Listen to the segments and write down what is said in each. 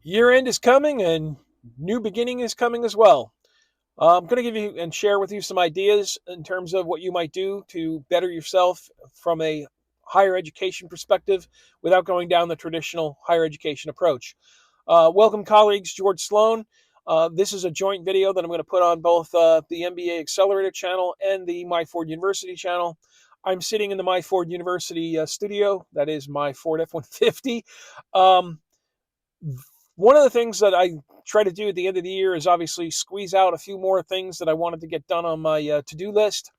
Year end is coming and new beginning is coming as well. I'm going to give you and share with you some ideas in terms of what you might do to better yourself from a higher education perspective without going down the traditional higher education approach. Welcome, colleagues. George Sloan. This is a joint video that I'm going to put on both the MBA Accelerator channel and the Myford University channel. I'm sitting in the Myford University studio. That is my Ford F-150. Um, One of the things that I try to do at the end of the year is obviously squeeze out a few more things that I wanted to get done on my to-do list.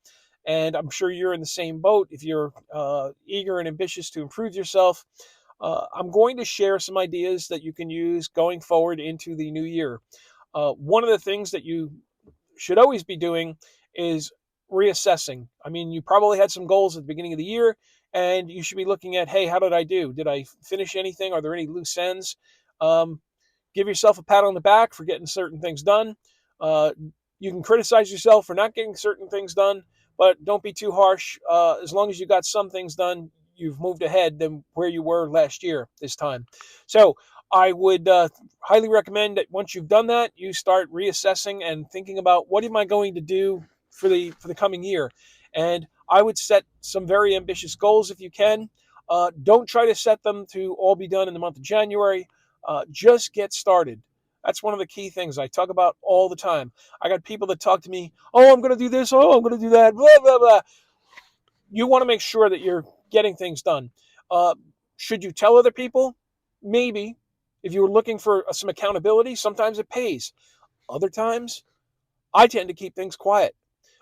And I'm sure you're in the same boat if you're eager and ambitious to improve yourself. I'm going to share some ideas that you can use going forward into the new year. One of the things that you should always be doing is reassessing. I mean, you probably had some goals at the beginning of the year, and you should be looking at, hey, how did I do? Did I finish anything? Are there any loose ends? Um, Give yourself a pat on the back for getting certain things done. Uh, you can criticize yourself for not getting certain things done, but don't be too harsh. As long as you got some things done, you've moved ahead than where you were last year this time. So I would highly recommend that once you've done that, you start reassessing and thinking about what am I going to do for the coming year. And I would set some very ambitious goals if you can. Don't try to set them to all be done in the month of January. Just get started. That's one of the key things I talk about all the time. I got people that talk to me, oh, I'm going to do this, oh, I'm going to do that, blah, blah, blah. You want to make sure that you're getting things done. Uh, should you tell other people? Maybe. If you were looking for some accountability, sometimes it pays. Other times, I tend to keep things quiet.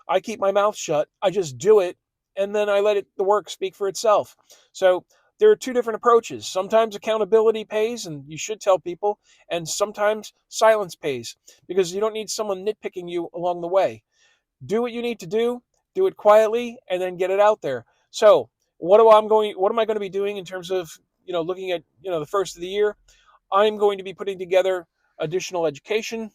I keep my mouth shut. I just do it, and then I let the work speak for itself. So there are two different approaches. Sometimes accountability pays, and you should tell people, and sometimes silence pays because you don't need someone nitpicking you along the way. Do what you need to do it quietly, and then get it out there. So what am I going to be doing in terms of looking at the first of the year? I'm going to be putting together additional education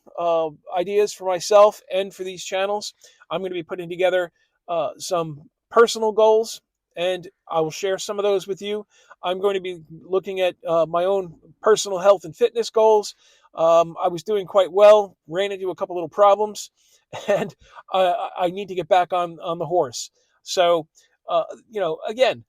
ideas for myself and for these channels. I'm going to be putting together some personal goals, and I will share some of those with you. I'm going to be looking at my own personal health and fitness goals. I was doing quite well, ran into a couple little problems, and I need to get back on the horse. So, again,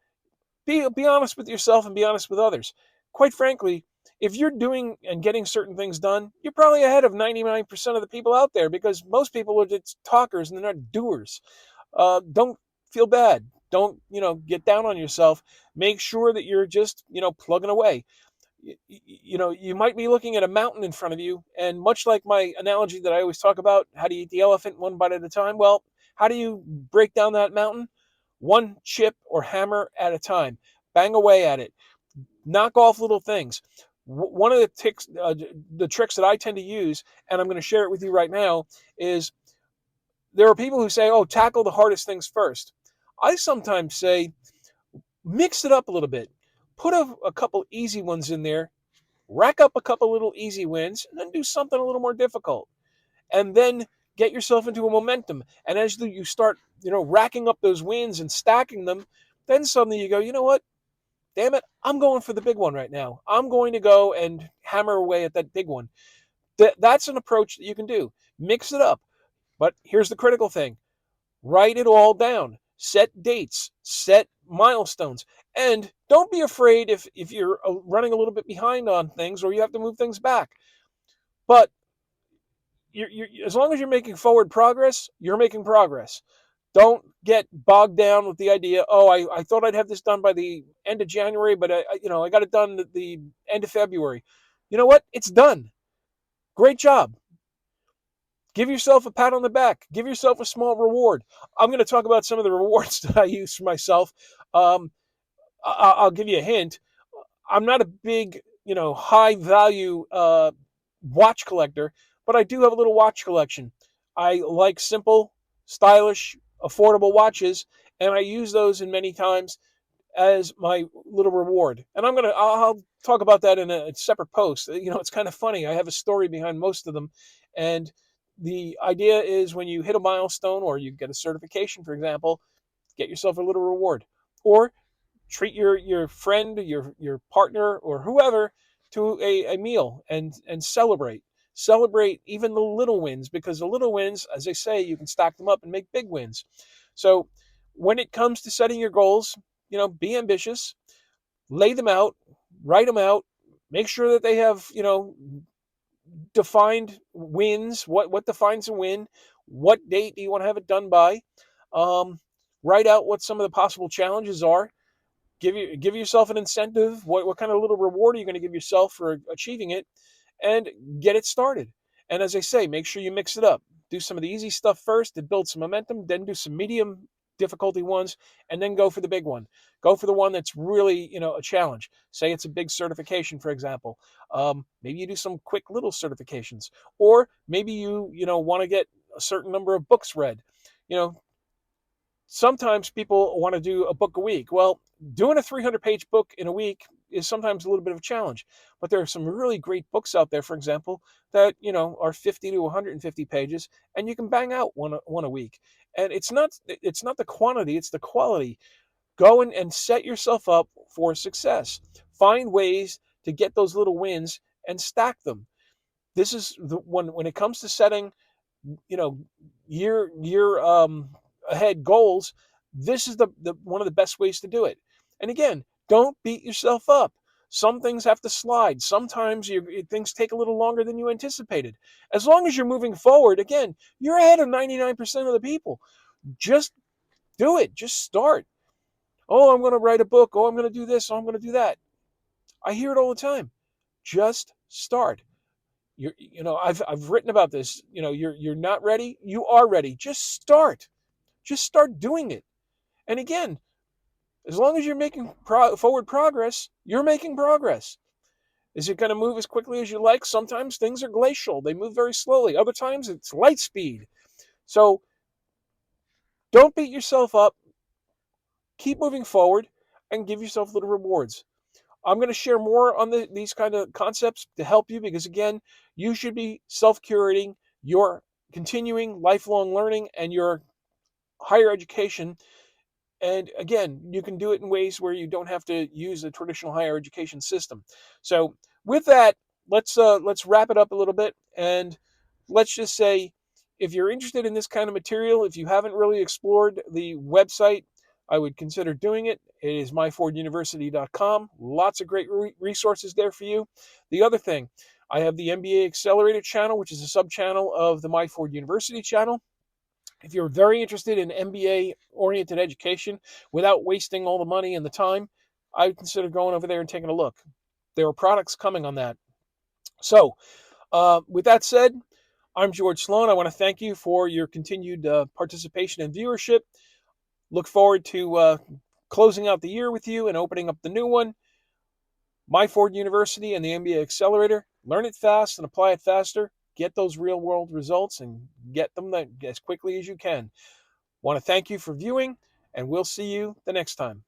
be honest with yourself and be honest with others. Quite frankly, if you're doing and getting certain things done, you're probably ahead of 99% of the people out there because most people are just talkers and they're not doers. Don't feel bad. Don't get down on yourself. Make sure that you're just plugging away. You might be looking at a mountain in front of you, and much like my analogy that I always talk about, how do you eat the elephant one bite at a time? Well, how do you break down that mountain? One chip or hammer at a time. Bang away at it. Knock off little things. One of the tricks that I tend to use, and I'm going to share it with you right now, is there are people who say, "Oh, tackle the hardest things first." I sometimes say, mix it up a little bit. Put a couple easy ones in there, rack up a couple little easy wins, and then do something a little more difficult. And then get yourself into a momentum. And as you start, racking up those wins and stacking them, then suddenly you go, you know what? Damn it, I'm going for the big one right now. I'm going to go and hammer away at that big one. That's an approach that you can do. Mix it up. But here's the critical thing. Write it all down. Set dates, set milestones, and don't be afraid if you're running a little bit behind on things or you have to move things back. But as long as you're making forward progress, you're making progress. Don't get bogged down with the idea, oh, I thought I'd have this done by the end of January, but I got it done at the end of February. You know what? It's done. Great job. Give yourself a pat on the back. Give yourself a small reward. I'm going to talk about some of the rewards that I use for myself. Um, I'll give you a hint. I'm not a big, high value watch collector, but I do have a little watch collection. I like simple, stylish, affordable watches, and I use those in many times as my little reward. And I'll talk about that in a separate post. It's kind of funny. I have a story behind most of them, and the idea is when you hit a milestone or you get a certification, for example, get yourself a little reward, or treat your friend, your partner, or whoever to a meal and celebrate even the little wins, because the little wins, as they say, you can stack them up and make big wins. So when it comes to setting your goals, be ambitious, lay them out, write them out, make sure that they have, defined wins. What defines a win? What date do you want to have it done by? Um, write out what some of the possible challenges are. Give yourself an incentive. What kind of little reward are you going to give yourself for achieving it? And get it started. And as I say, make sure you mix it up. Do some of the easy stuff first to build some momentum, then do some medium difficulty ones, and then go for the big one. Go for the one that's really, a challenge. Say it's a big certification, for example. Maybe you do some quick little certifications, or maybe you want to get a certain number of books read. You know, Sometimes people want to do a book a week. Well, doing a 300-page book in a week is sometimes a little bit of a challenge. But there are some really great books out there, for example, that are 50 to 150 pages, and you can bang out one a week. And it's not the quantity, it's the quality. Go and set yourself up for success. Find ways to get those little wins and stack them. This is the when it comes to setting, you know, year ahead goals. This is the one of the best ways to do it. And again, don't beat yourself up. Some things have to slide. Sometimes things take a little longer than you anticipated. As long as you're moving forward, again, you're ahead of 99% of the people. Just do it. Just start. Oh, I'm going to write a book. Oh, I'm going to do this. Oh, I'm going to do that. I hear it all the time. Just start. I've written about this. You're not ready. You are ready. Just start. Just start doing it. And again, as long as you're making forward progress, you're making progress. Is it going to move as quickly as you like? Sometimes things are glacial. They move very slowly. Other times it's light speed. So don't beat yourself up. Keep moving forward and give yourself little rewards. I'm going to share more on these kind of concepts to help you, because again, you should be self-curating your continuing lifelong learning and your higher education. And again, you can do it in ways where you don't have to use the traditional higher education system. So with that, let's wrap it up a little bit, and let's just say, if you're interested in this kind of material, if you haven't really explored the website, I would consider doing it. It is myforduniversity.com. Lots of great resources there for you. The other thing, I have the MBA Accelerator channel, which is a sub-channel of the Myford University channel. If you're very interested in MBA-oriented education without wasting all the money and the time, I would consider going over there and taking a look. There are products coming on that. So, with that said, I'm George Sloan. I want to thank you for your continued participation and viewership. Look forward to closing out the year with you and opening up the new one. Myford University and the MBA Accelerator. Learn it fast and apply it faster. Get those real-world results and get them as quickly as you can. Want to thank you for viewing, and we'll see you the next time.